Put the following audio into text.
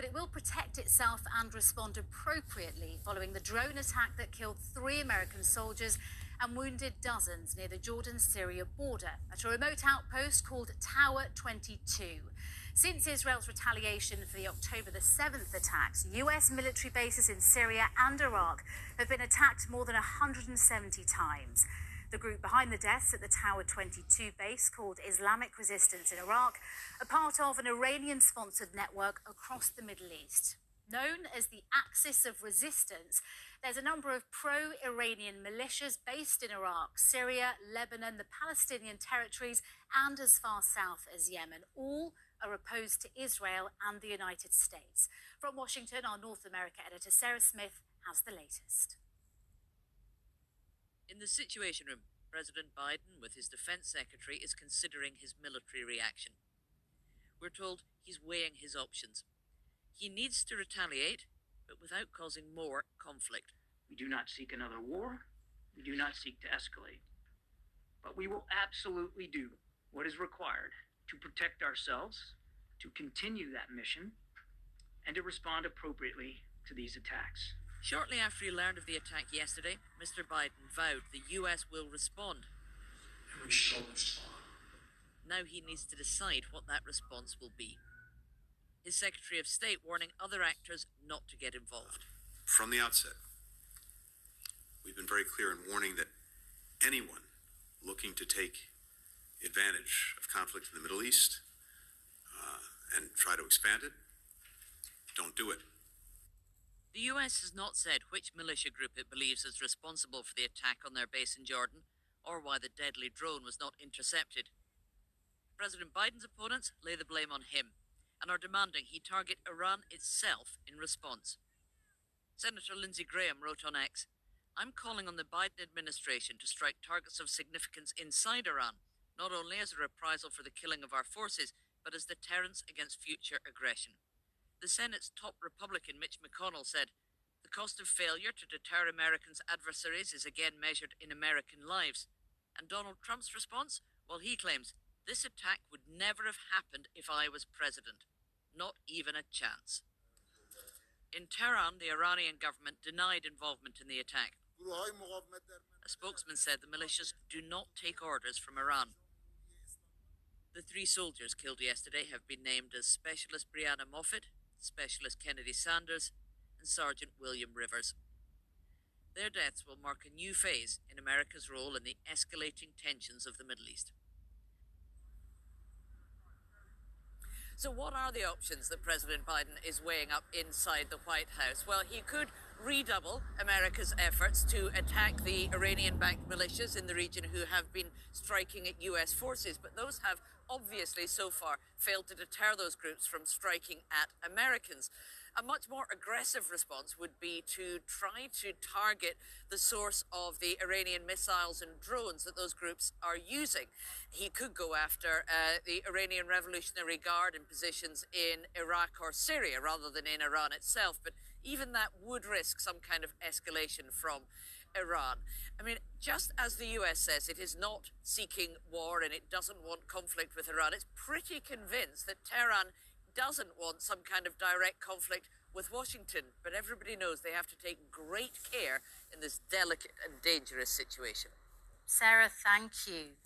but it will protect itself and respond appropriately following the drone attack that killed 3 American soldiers and wounded dozens near the Jordan-Syria border at a remote outpost called Tower 22. Since Israel's retaliation for the October the 7th attacks, US military bases in Syria and Iraq have been attacked more than 170 times. The group behind the deaths at the Tower 22 base, called Islamic Resistance in Iraq, are part of an Iranian-sponsored network across the Middle East. Known as the Axis of Resistance, there's a number of pro-Iranian militias based in Iraq, Syria, Lebanon, the Palestinian territories, and as far south as Yemen. All are opposed to Israel and the United States. From Washington, our North America editor Sarah Smith has the latest. In the Situation Room, President Biden, with his defense secretary, is considering his military reaction. We're told he's weighing his options. He needs to retaliate, but without causing more conflict. We do not seek another war. We do not seek to escalate. But we will absolutely do what is required to protect ourselves, to continue that mission, and to respond appropriately to these attacks. Shortly after he learned of the attack yesterday, Mr. Biden vowed the US will respond. And we shall respond. Now he needs to decide what that response will be. His Secretary of State warning other actors not to get involved. From the outset, we've been very clear in warning that anyone looking to take advantage of conflict in the Middle East and try to expand it, don't do it. The US has not said which militia group it believes is responsible for the attack on their base in Jordan, or why the deadly drone was not intercepted. President Biden's opponents lay the blame on him and are demanding he target Iran itself in response. Senator Lindsey Graham wrote on X, "I'm calling on the Biden administration to strike targets of significance inside Iran, not only as a reprisal for the killing of our forces, but as deterrence against future aggression." The Senate's top Republican, Mitch McConnell, said, "The cost of failure to deter Americans' adversaries is again measured in American lives." And Donald Trump's response? Well, he claims, "This attack would never have happened if I was president. Not even a chance." In Tehran, the Iranian government denied involvement in the attack. A spokesman said the militias do not take orders from Iran. The 3 soldiers killed yesterday have been named as Specialist Brianna Moffett, Specialist Kennedy Sanders, and Sergeant William Rivers. Their deaths will mark a new phase in America's role in the escalating tensions of the Middle East. So what are the options that President Biden is weighing up inside the White House? Well, he could redouble America's efforts to attack the Iranian-backed militias in the region who have been striking at US forces, but those have obviously so far failed to deter those groups from striking at Americans. A much more aggressive response would be to try to target the source of the Iranian missiles and drones that those groups are using. He could go after the Iranian Revolutionary Guard in positions in Iraq or Syria rather than in Iran itself, but even that would risk some kind of escalation from Iran. I mean, just as the US says it is not seeking war and it doesn't want conflict with Iran, it's pretty convinced that Tehran doesn't want some kind of direct conflict with Washington. But everybody knows they have to take great care in this delicate and dangerous situation. Sarah, thank you.